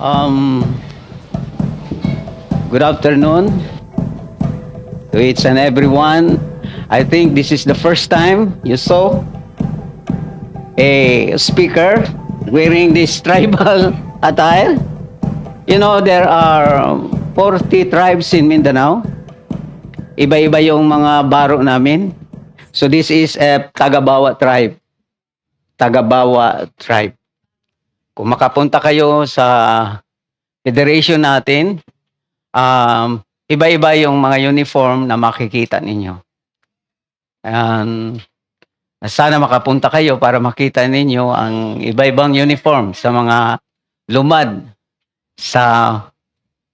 Um, Good afternoon to each and everyone. I think this is the first time you saw a speaker wearing this tribal attire. You know, there are 40 tribes in Mindanao. Iba-iba yung mga baro namin. So this is a Tagabawa tribe. Tagabawa tribe. Kung makapunta kayo sa federation natin, iba-iba yung mga uniform na makikita ninyo. And sana makapunta kayo para makita ninyo ang iba-ibang uniform sa mga lumad sa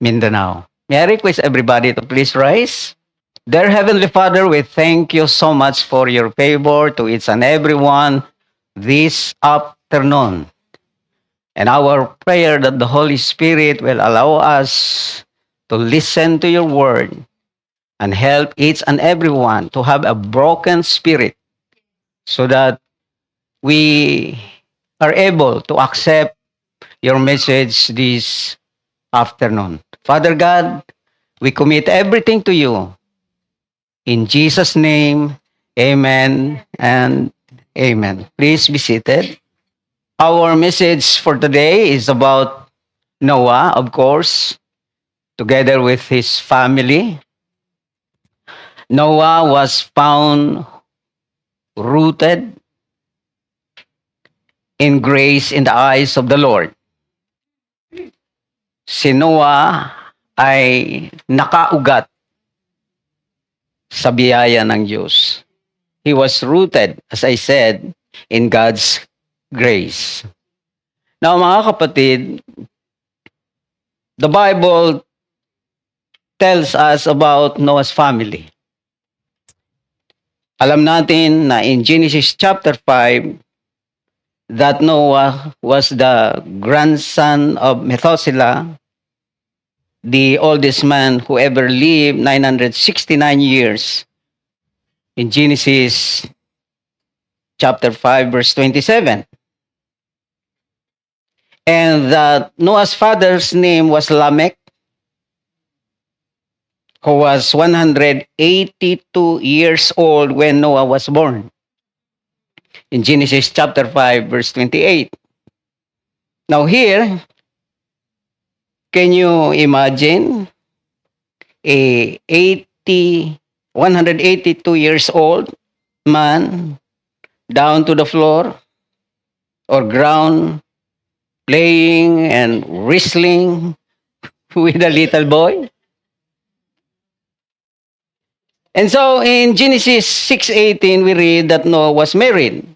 Mindanao. May I request everybody to please rise? Dear Heavenly Father, we thank you so much for your favor to each and everyone this afternoon. And our prayer that the Holy Spirit will allow us to listen to your word and help each and everyone to have a broken spirit so that we are able to accept your message this afternoon. Father God, we commit everything to you. In Jesus' name, amen and amen. Please be seated. Our message for today is about Noah, of course, together with his family. Noah was found rooted in grace in the eyes of the Lord. Si Noah ay nakaugat sa biyaya ng Diyos. He was rooted, as I said, in God's grace. Now, mga kapatid, the Bible tells us about Noah's family. Alam natin na in Genesis chapter 5, that Noah was the grandson of Methuselah, the oldest man who ever lived, 969 years. In Genesis chapter 5, verse 27. And that Noah's father's name was Lamech, who was 182 years old when Noah was born. In Genesis chapter 5, verse 28. Now here, can you imagine a 182 years old man down to the floor or ground playing and wrestling with a little boy? And so in Genesis 6:18, we read that Noah was married.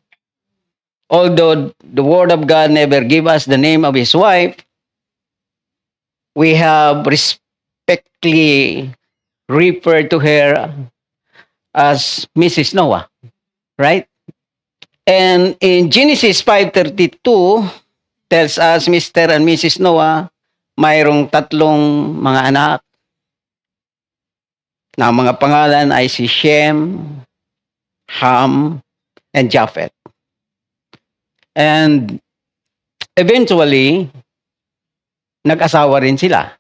Although the Word of God never gave us the name of his wife, we have respectfully referred to her as Mrs. Noah, right? And in Genesis 5:32, tells us Mr. and Mrs. Noah, mayroong tatlong mga anak na mga pangalan ay si Shem, Ham, and Japheth. And eventually, nag-asawa rin sila.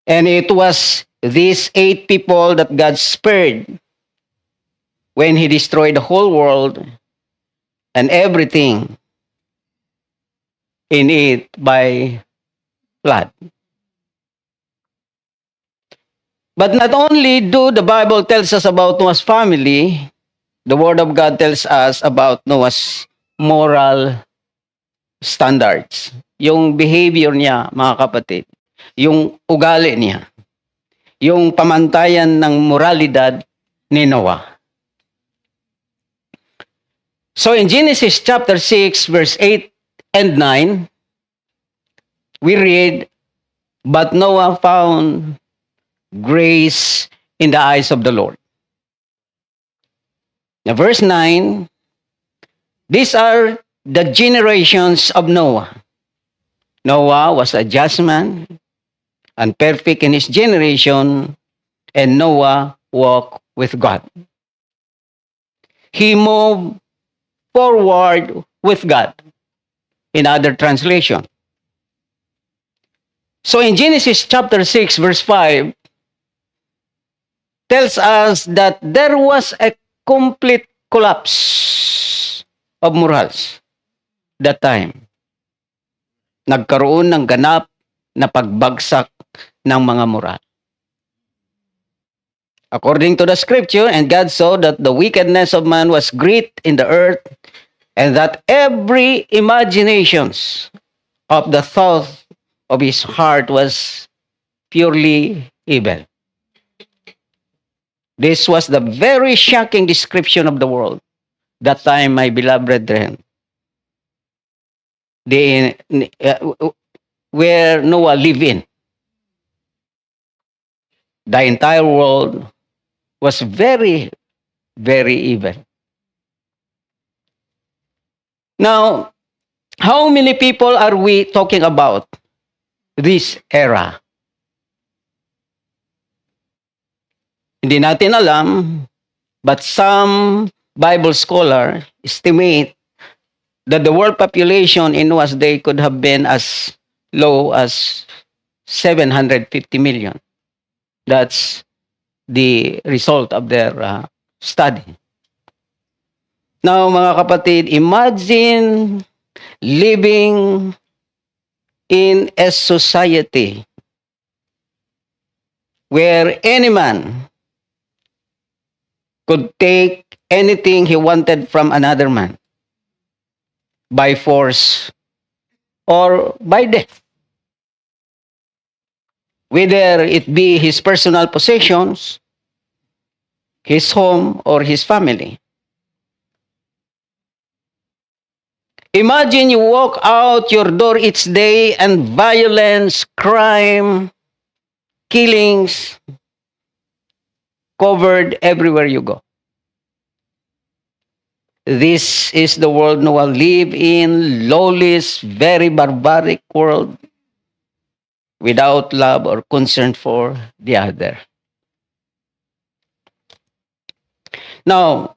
And it was these 8 people that God spared when He destroyed the whole world and everything in it by flood. But not only do the Bible tells us about Noah's family, the Word of God tells us about Noah's moral standards. Yung behavior niya, mga kapatid. Yung ugali niya. Yung pamantayan ng moralidad ni Noah. So in Genesis chapter 6, verse 8 and 9, we read, "But Noah found grace in the eyes of the Lord." Now, verse 9, these are the generations of Noah. Noah was a just man and perfect in his generation, and Noah walked with God. He moved forward with God. in other translation. So in Genesis chapter 6 verse 5 tells us that there was a complete collapse of morals that time. Nagkaroon ng ganap na pagbagsak ng mga moral. According to the scripture, and God saw that the wickedness of man was great in the earth, and that every imaginations of the thought of his heart was purely evil. This was the very shocking description of the world that time, my beloved brethren. Where Noah lived in. The entire world was very, very evil. Now, how many people are we talking about this era? Hindi natin alam, but some Bible scholar estimate that the world population in Noah's day could have been as low as 750 million. That's the result of their study. Now, mga kapatid, imagine living in a society where any man could take anything he wanted from another man by force or by death. Whether it be his personal possessions, his home, or his family. Imagine you walk out your door each day and violence, crime, killings covered everywhere you go. This is the world Noah lived in, lawless, very barbaric world, without love or concern for the other. Now,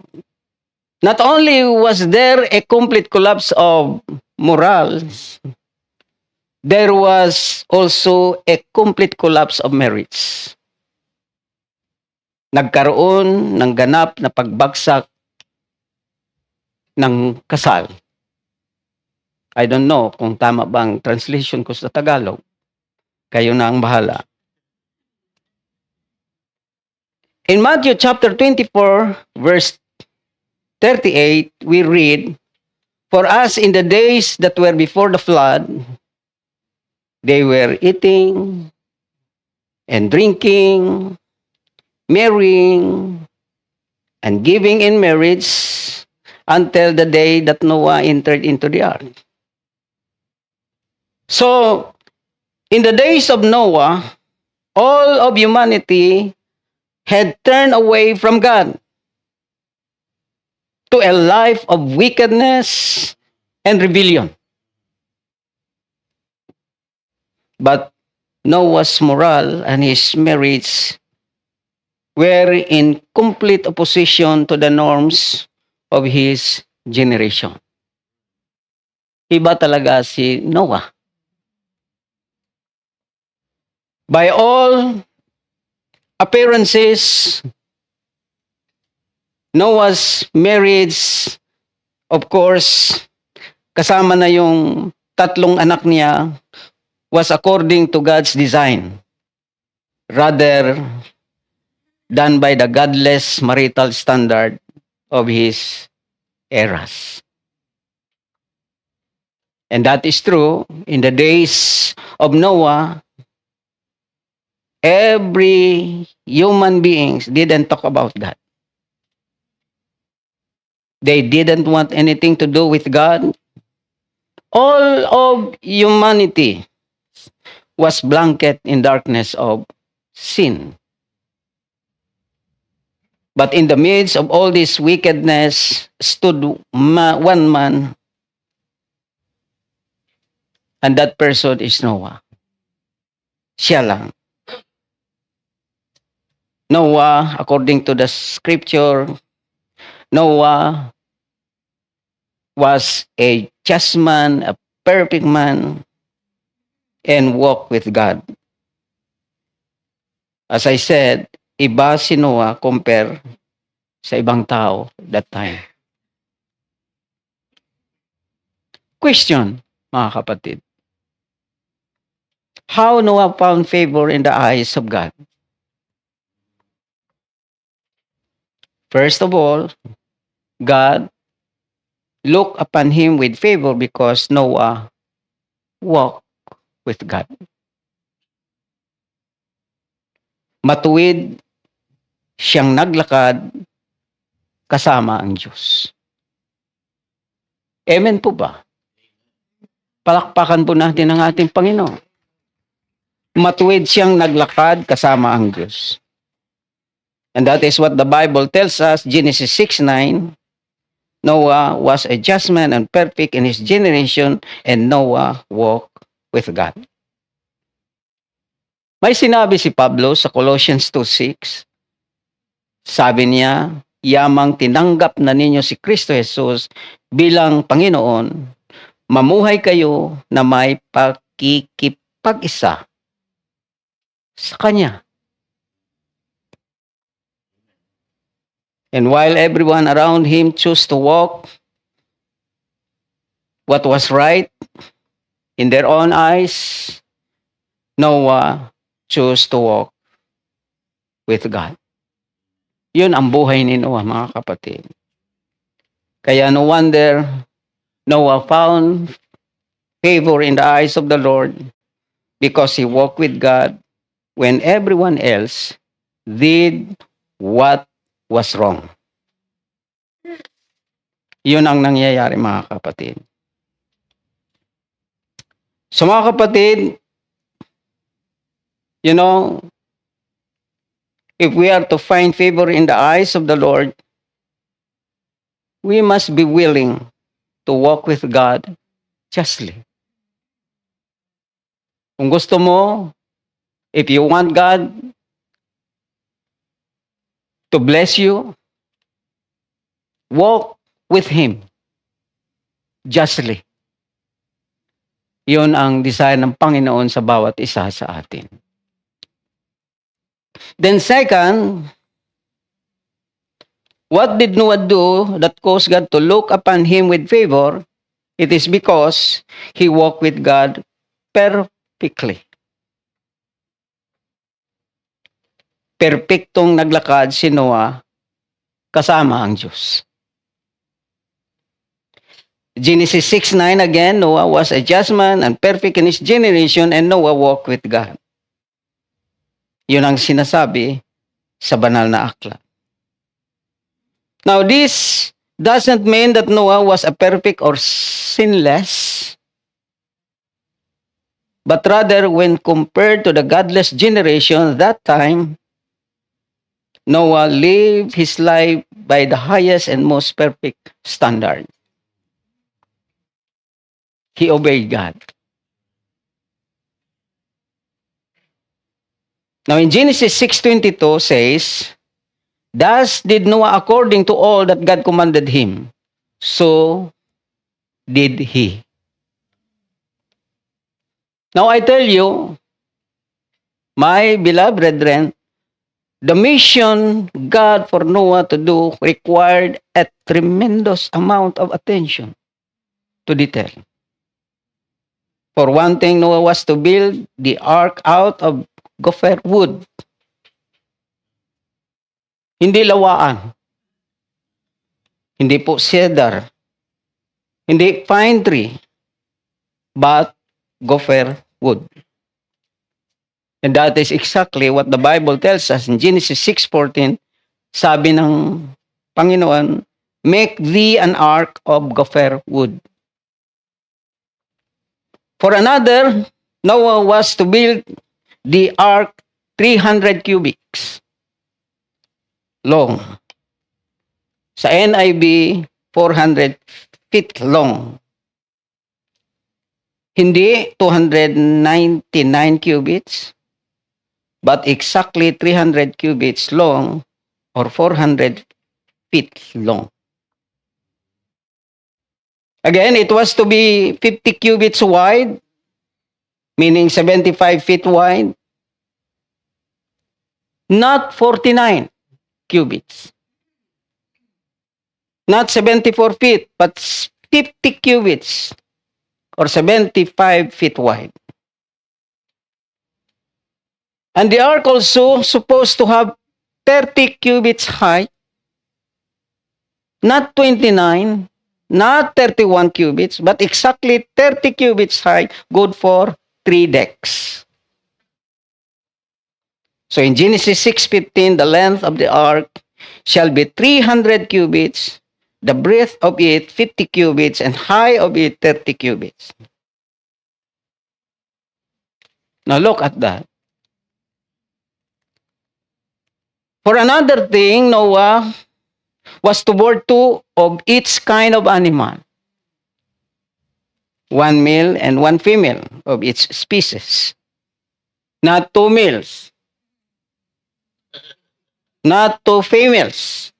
not only was there a complete collapse of morals, there was also a complete collapse of marriage. Nagkaroon ng ganap na pagbagsak ng kasal. I don't know kung tama bang translation ko sa Tagalog. Kayo na ang bahala. In Matthew chapter 24, verse 38, we read, "For us in the days that were before the flood, they were eating and drinking, marrying, and giving in marriage until the day that Noah entered into the ark." So, in the days of Noah, all of humanity had turned away from God to a life of wickedness and rebellion. But Noah's moral and his marriage were in complete opposition to the norms of his generation. Iba talaga si Noah. By all appearances, Noah's marriage, of course, kasama na yung tatlong anak niya, was according to God's design, rather than by the godless marital standard of his eras. And that is true. In the days of Noah, every human beings didn't talk about God. They didn't want anything to do with God. All of humanity was blanket in darkness of sin. But in the midst of all this wickedness stood one man, and that person is Noah. Siya lang. Noah, according to the scripture, Noah was a just man, a perfect man and walk with God. As I said, iba si Noah compare sa ibang tao that time. Question, mga kapatid. How Noah found favor in the eyes of God? First of all, God looked upon him with favor because Noah walked with God. Matuwid siyang naglakad kasama ang Diyos. Amen po ba? Palakpakan po natin ang ating Panginoon. Matuwid siyang naglakad kasama ang Diyos. And that is what the Bible tells us, Genesis 6:9. Noah was a just man and perfect in his generation, and Noah walked with God. May sinabi si Pablo sa Colossians 2:6. Sabi niya, yamang tinanggap na ninyo si Kristo Jesus bilang Panginoon, mamuhay kayo na may pakikipag-isa sa Kanya. And while everyone around him chose to walk what was right in their own eyes, Noah chose to walk with God. Yun ang buhay ni Noah, mga kapatid. Kaya no wonder Noah found favor in the eyes of the Lord because he walked with God when everyone else did what was wrong. Yun ang nangyayari, mga kapatid. So mga kapatid, you know, if we are to find favor in the eyes of the Lord, we must be willing to walk with God justly. Kung gusto mo, if you want God to bless you, walk with Him justly. Yun ang desire ng Panginoon sa bawat isa sa atin. Then second, what did Noah do that caused God to look upon him with favor? It is because he walked with God perfectly. Perpektong naglakad si Noah kasama ang Diyos. Genesis 6:9 again, Noah was a just man and perfect in his generation, and Noah walked with God. Yun ang sinasabi sa banal na aklat. Now this doesn't mean that Noah was a perfect or sinless, but rather when compared to the godless generation that time, Noah lived his life by the highest and most perfect standard. He obeyed God. Now in Genesis 6:22 says, thus did Noah according to all that God commanded him, so did he. Now I tell you, my beloved brethren, the mission God for Noah to do required a tremendous amount of attention to detail. For one thing, Noah was to build the ark out of gopher wood. Hindi lawaan. Hindi po cedar. Hindi pine tree. But gopher wood. And that is exactly what the Bible tells us in Genesis 6:14. Sabi ng Panginoon, make thee an ark of gopher wood. For another, Noah was to build the ark 300 cubits long. Sa NIV, 400 feet long. Hindi 299 cubits, but exactly 300 cubits long or 400 feet long. Again, it was to be 50 cubits wide, meaning 75 feet wide, not 49 cubits. Not 74 feet, but 50 cubits or 75 feet wide. And the ark also supposed to have 30 cubits high, not 29, not 31 cubits, but exactly 30 cubits high, good for 3 decks. So in Genesis 6:15, the length of the ark shall be 300 cubits, the breadth of it 50 cubits, and high of it 30 cubits. Now look at that. For another thing, Noah was to board 2 of each kind of animal, 1 male and 1 female of each species. Not 2 males, not 2 females,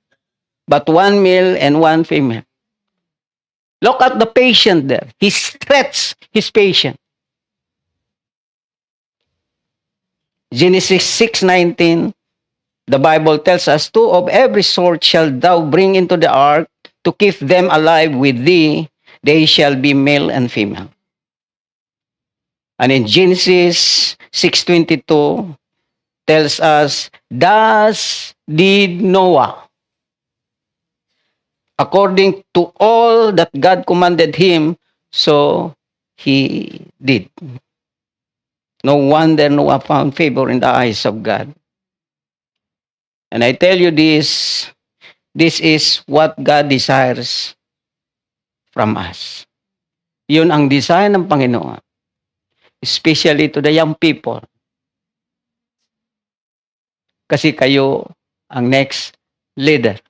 but 1 male and 1 female. Look at the patient there. He stretched his patient. Genesis 6:19, the Bible tells us, 2 of every sort shall thou bring into the ark to keep them alive with thee. They shall be male and female. And in Genesis 6:22 tells us, thus did Noah, according to all that God commanded him, so he did. No wonder Noah found favor in the eyes of God. And I tell you this is what God desires from us. Yun ang desire ng Panginoon, especially to the young people. Kasi kayo ang next leader.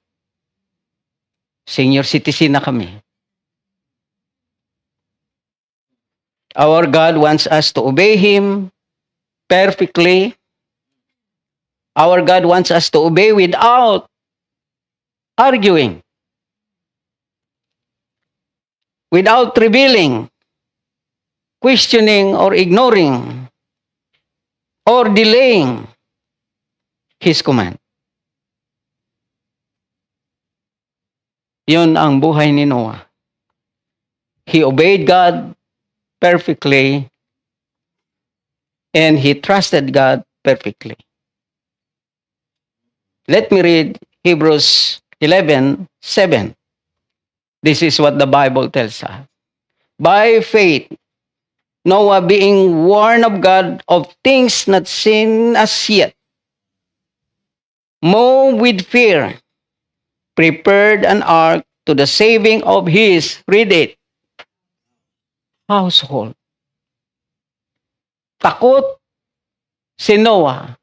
Senior citizen na kami. Our God wants us to obey Him perfectly. Our God wants us to obey without arguing, without revealing, questioning, or ignoring, or delaying His command. Yun ang buhay ni Noah. He obeyed God perfectly and he trusted God perfectly. Let me read Hebrews 11:7. This is what the Bible tells us. By faith, Noah, being warned of God of things not seen as yet, moved with fear, prepared an ark to the saving of his, read it, household. Takot si Noah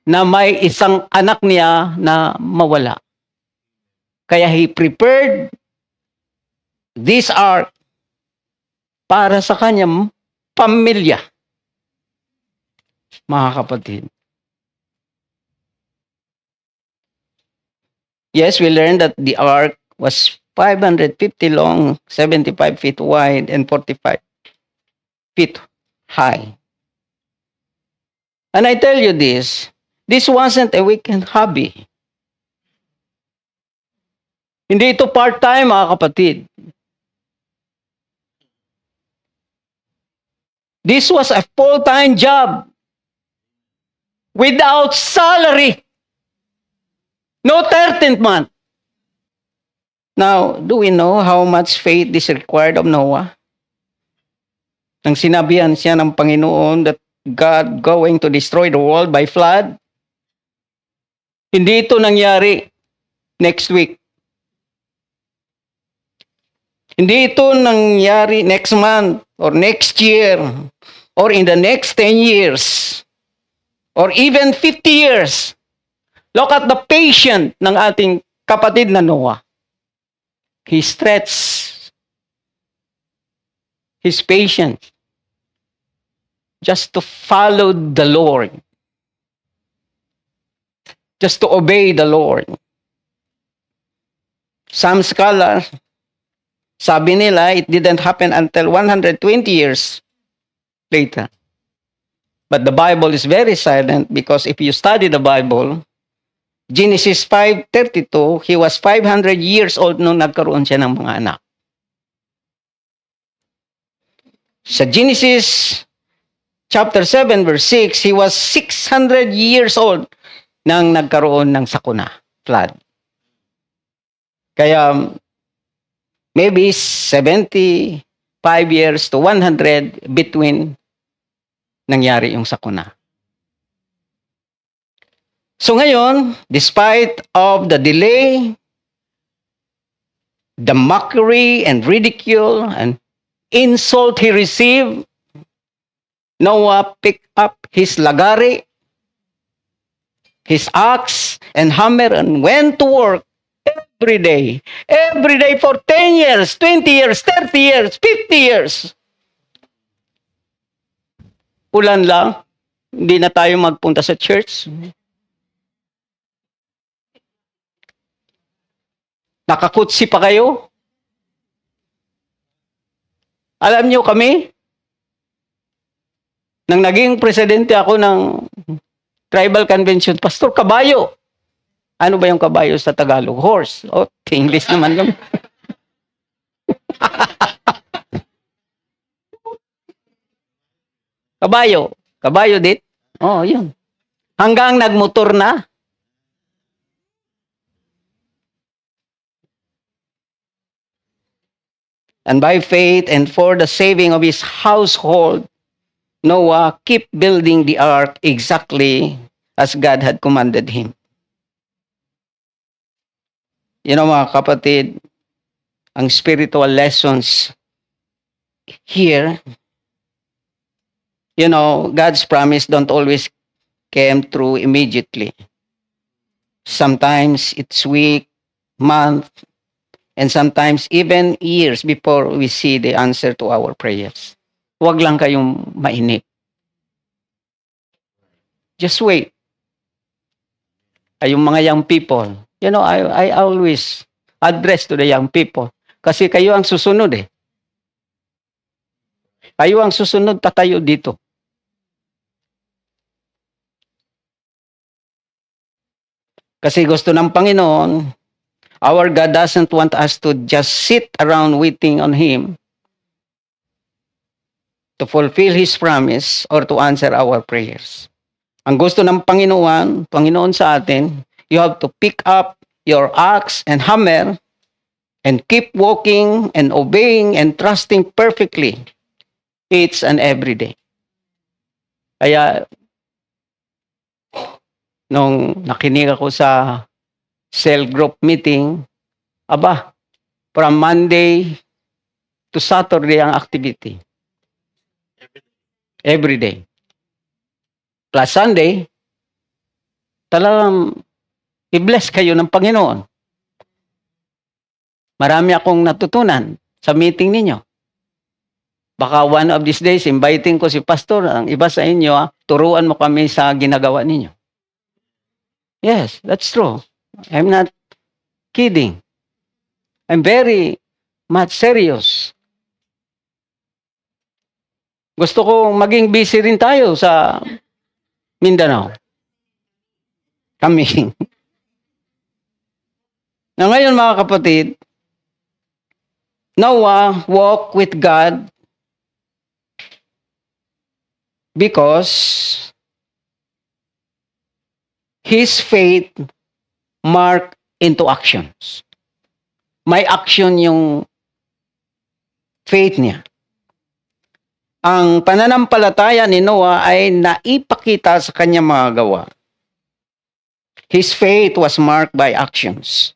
na may isang anak niya na mawala. Kaya he prepared this ark para sa kanyang pamilya. Mga kapatid. Yes, we learned that the ark was 550 long, 75 feet wide, and 45 feet high. And I tell you this wasn't a weekend hobby. Hindi ito part-time, mga kapatid. This was a full-time job without salary. No 13th month. Now, do we know how much faith is required of Noah? Nang sinabihan siya ng Panginoon that God going to destroy the world by flood, hindi ito nangyari next week. Hindi ito nangyari next month or next year or in the next 10 years or even 50 years. Look at the patience ng ating kapatid na Noah. He stretched his patience just to follow the Lord. Just to obey the Lord. Some scholars Sabi nila, it didn't happen until 120 years later. But the Bible is very silent because if you study the Bible, Genesis 5:32, he was 500 years old nung nagkaroon siya ng mga anak. Sa Genesis chapter 7 verse 6, he was 600 years old nang nagkaroon ng sakuna, flood. Kaya maybe 75 years to 100 between nangyari yung sakuna. So ngayon, despite of the delay, the mockery and ridicule and insult he received, Noah picked up his lagari, his axe and hammer and went to work every day for 10 years, 20 years, 30 years, 50 years. Ulan lang, hindi na tayo magpunta sa church. Nakakutsi pa kayo? Alam nyo kami, nang naging presidente ako ng tribal convention, Pastor, kabayo. Ano ba yung kabayo sa Tagalog? Horse. O, English naman kami. Kabayo. Kabayo dit. Oh, yun. Hanggang nagmotor na. And by faith and for the saving of his household, Noah kept building the ark exactly as God had commanded him. You know, mga kapatid, ang spiritual lessons here, you know, God's promise don't always come through immediately. Sometimes it's week, month, and sometimes even years before we see the answer to our prayers. Huwag lang kayong mainip. Just wait. Ay, yung mga young people, you know, I always address to the young people. Kasi kayo ang susunod eh. Kayo ang susunod, tatayo dito. Kasi gusto ng Panginoon, our God doesn't want us to just sit around waiting on Him to fulfill His promise or to answer our prayers. Ang gusto ng Panginoon sa atin, you have to pick up your axe and hammer and keep walking and obeying and trusting perfectly each and every day. Kaya, nung nakinig ako sa cell group meeting, from Monday to Saturday ang activity. Every day. Plus Sunday, talagang i-bless kayo ng Panginoon. Marami akong natutunan sa meeting ninyo. Baka one of these days, inviting ko si Pastor, ang iba sa inyo, turuan mo kami sa ginagawa ninyo. Yes, that's true. I'm not kidding. I'm very much serious. Gusto ko maging busy rin tayo sa Mindanao. Kami. Na ngayon mga kapatid, Noah walked with God because his faith marked into actions. May action yung faith niya. Ang pananampalataya ni Noah ay naipakita sa kanyang mga gawa. His faith was marked by actions.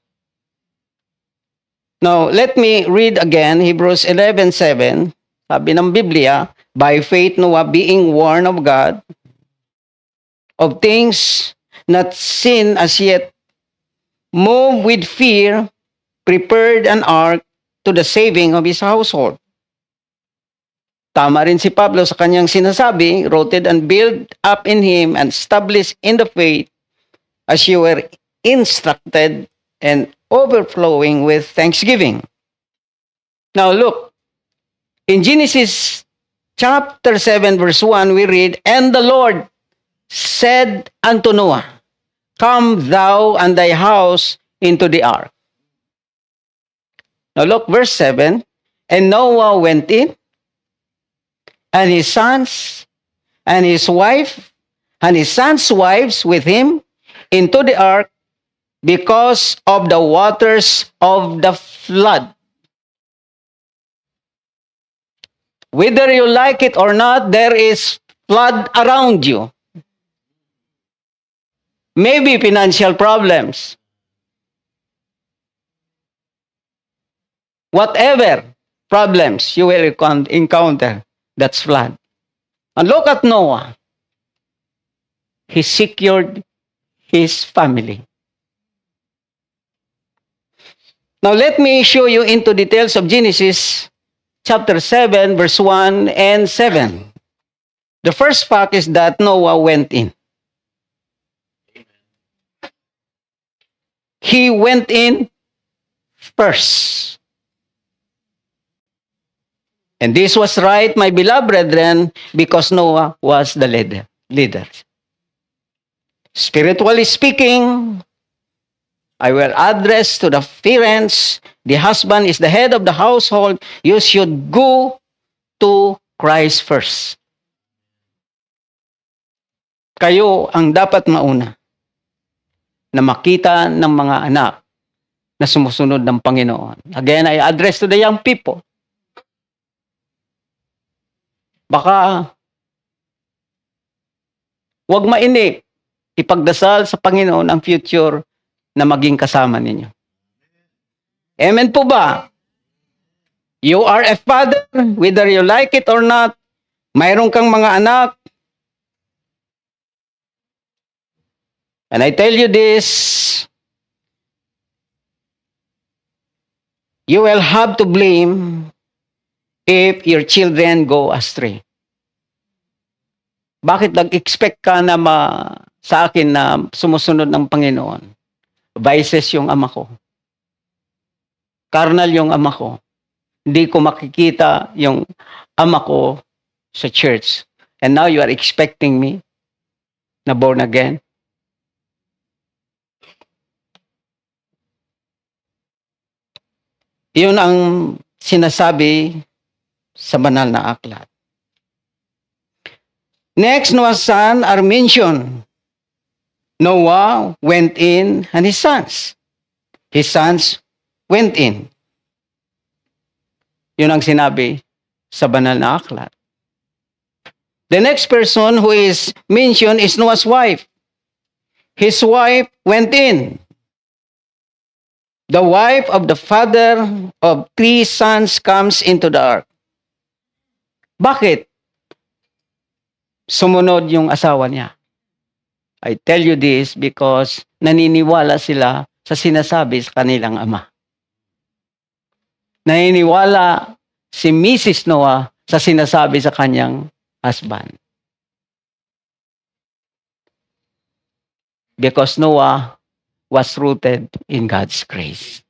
Now, let me read again Hebrews 11:7. Sabi ng Biblia, by faith Noah being warned of God of things not seen as yet, moved with fear, prepared an ark to the saving of his household. Tama rin si Pablo sa kanyang sinasabi, rooted and built up in Him and established in the faith as you were instructed and overflowing with thanksgiving. Now look, in Genesis chapter 7 verse 1, we read, "And the Lord said unto Noah, Come thou and thy house into the ark." Now look, verse 7, "And Noah went in, and his sons, and his wife, and his sons' wives with him into the ark, because of the waters of the flood." Whether you like it or not, there is flood around you. Maybe financial problems. Whatever problems you will encounter, that's flood. And look at Noah. He secured his family. Now let me show you into details of Genesis chapter 7, verse 1 and 7. The first fact is that Noah went in. He went in first. And this was right, my beloved brethren, because Noah was the leader. Spiritually speaking, I will address to the parents, the husband is the head of the household, you should go to Christ first. Kayo ang dapat mauna na makita ng mga anak na sumusunod ng Panginoon. Again, I address to the young people. Baka wag mainip, ipagdasal sa Panginoon ang future na maging kasama ninyo. Amen po ba? You are a father, whether you like it or not, mayroon kang mga anak. And I tell you this, you will have to blame if your children go astray. Bakit nag-expect ka na sa akin na sumusunod ng Panginoon? Vices yung ama ko. Carnal yung ama ko. Hindi ko makikita yung ama ko sa church. And now you are expecting me na born again? Yun ang sinasabi sa banal na aklat. Next, Noah's sons are mentioned. Noah went in and his sons. His sons went in. Yun ang sinabi sa banal na aklat. The next person who is mentioned is Noah's wife. His wife went in. The wife of the father of 3 sons comes into the ark. Bakit sumunod yung asawa niya? I tell you this because naniniwala sila sa sinasabi sa kanilang ama. Naniniwala si Mrs. Noah sa sinasabi sa kanyang husband. Because Noah was rooted in God's grace.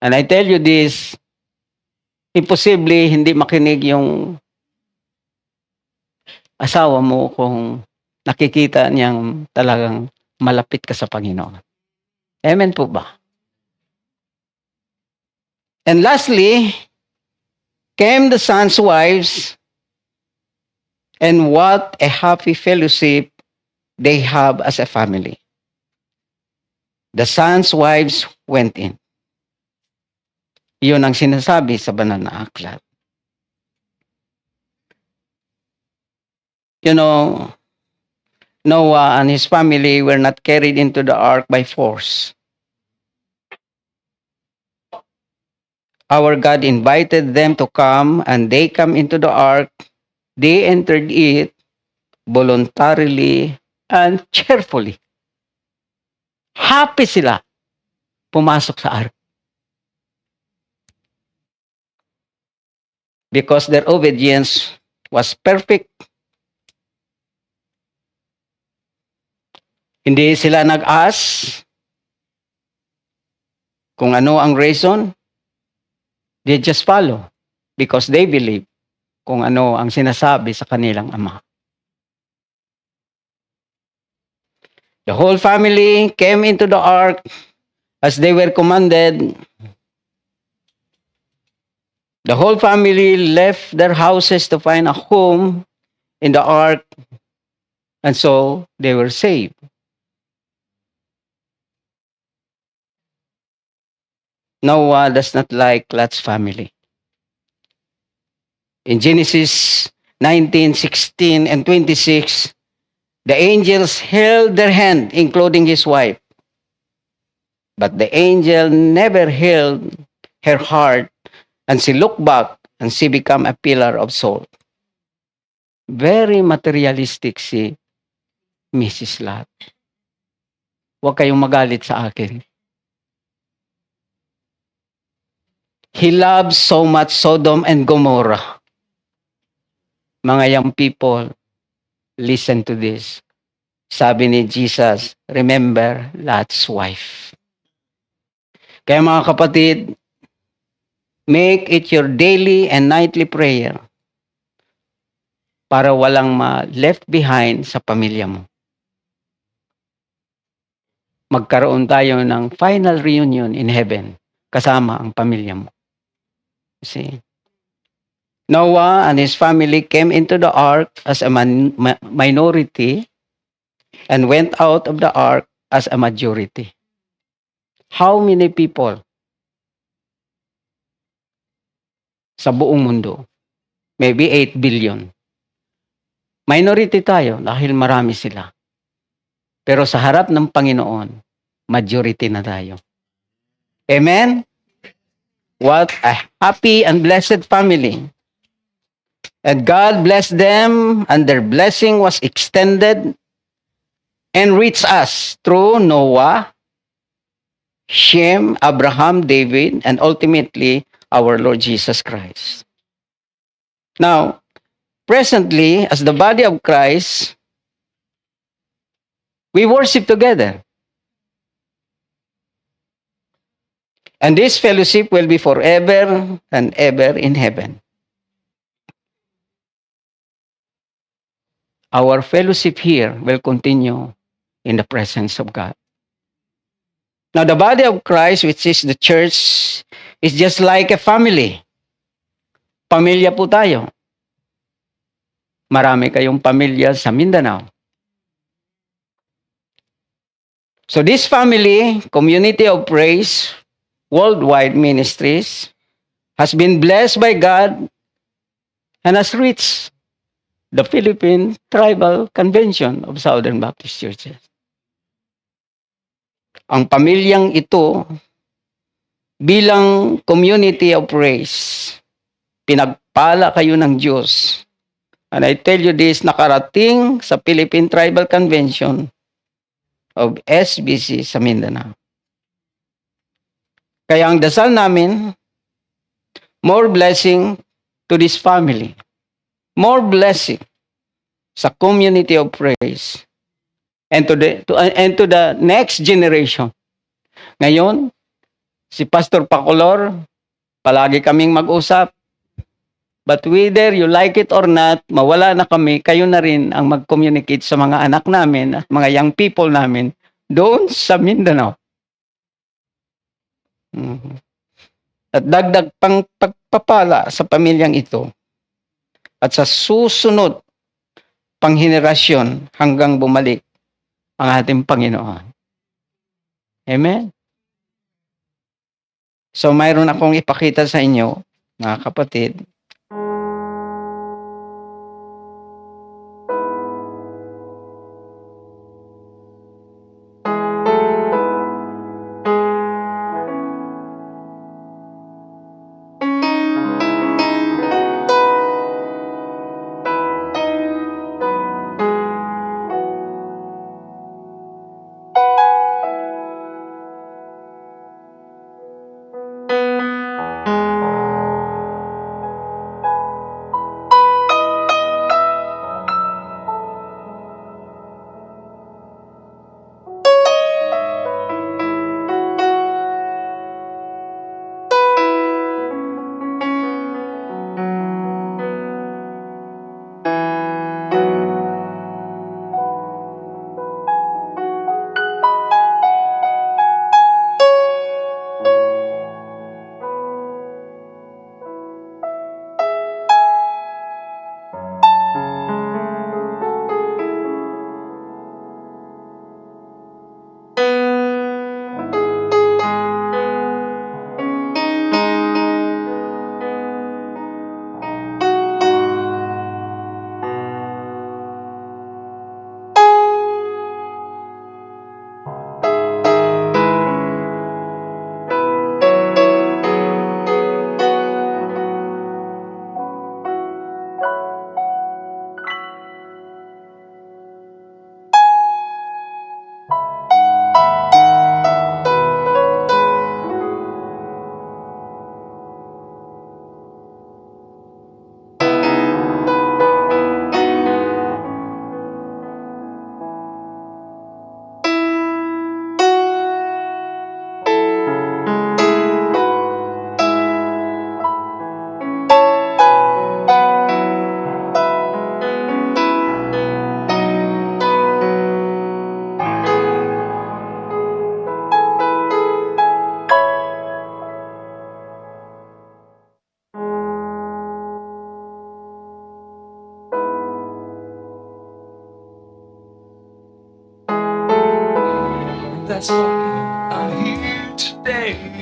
And I tell you this, imposible hindi makinig yung asawa mo kung nakikita niyang talagang malapit ka sa Panginoon. Amen po ba? And lastly, came the sons' wives, and what a happy fellowship they have as a family. The sons' wives went in. Iyon ang sinasabi sa banal na aklat. You know, Noah and his family were not carried into the ark by force. Our God invited them to come, and they come into the ark. They entered it voluntarily and cheerfully. Happy sila pumasok sa ark. Because their obedience was perfect. Hindi sila nag-ask. Kung ano ang reason, they just follow because they believe kung ano ang sinasabi sa kanilang ama. The whole family came into the ark as they were commanded. The whole family left their houses to find a home in the ark, and so they were saved. Noah does not like Lot's family. In Genesis 19:16 and 26, the angels held their hand, including his wife. But the angel never held her heart, and she looked back, and she became a pillar of salt. Very materialistic si Mrs. Lot. Huwag kayong magalit sa akin. He loves so much Sodom and Gomorrah. Mga young people, listen to this. Sabi ni Jesus, remember Lot's wife. Kaya mga kapatid, make it your daily and nightly prayer para walang ma-left behind sa pamilya mo. Magkaroon tayo ng final reunion in heaven kasama ang pamilya mo. See? Noah and his family came into the ark as a minority and went out of the ark as a majority. How many people sa buong mundo? Maybe 8 billion. Minority tayo dahil marami sila. Pero sa harap ng Panginoon, majority na tayo. Amen? What a happy and blessed family. And God blessed them, and their blessing was extended and reached us through Noah, Shem, Abraham, David, and ultimately our Lord Jesus Christ. Now, presently, as the body of Christ, we worship together. And this fellowship will be forever and ever in heaven. Our fellowship here will continue in the presence of God. Now, the body of Christ, which is the church, is just like a family. Pamilya po tayo. Marami kayong pamilya sa Mindanao. So this family, Community of Praise, Worldwide Ministries, has been blessed by God and has reached the Philippine Tribal Convention of Southern Baptist Churches. Ang pamilyang ito, bilang Community of Praise, pinagpala kayo ng Diyos. And I tell you this, nakarating sa Philippine Tribal Convention of SBC sa Mindanao. Kaya ang dasal namin, more blessing to this family. More blessing sa Community of Praise and to the next generation. Ngayon, si Pastor Pacolor, palagi kaming mag-usap. But whether you like it or not, mawala na kami, kayo na rin ang mag-communicate sa mga anak namin at mga young people namin doon sa Mindanao. At dagdag pang pagpapala sa pamilyang ito at sa susunod pang henerasyon hanggang bumalik ang ating Panginoon. Amen? So mayroon akong ipakita sa inyo, mga kapatid. That's why I'm here today.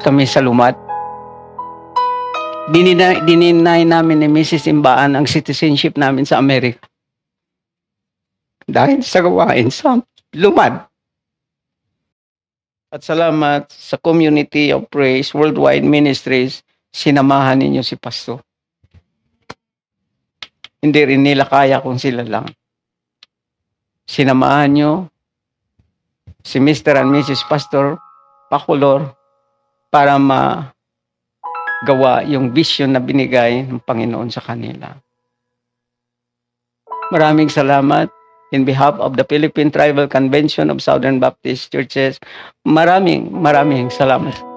Kami sa Lumat. Dininay namin ni Mrs. Imbaan ang citizenship namin sa Amerika. Dahil sa gawain sa Lumad. At salamat sa Community of Praise Worldwide Ministries, sinamahan ninyo si Pastor. Hindi rin nila kaya kung sila lang. Sinamahan nyo si Mr. and Mrs. Pastor Pakulor para magawa yung vision na binigay ng Panginoon sa kanila. Maraming salamat. In behalf of the Philippine Tribal Convention of Southern Baptist Churches, maraming salamat.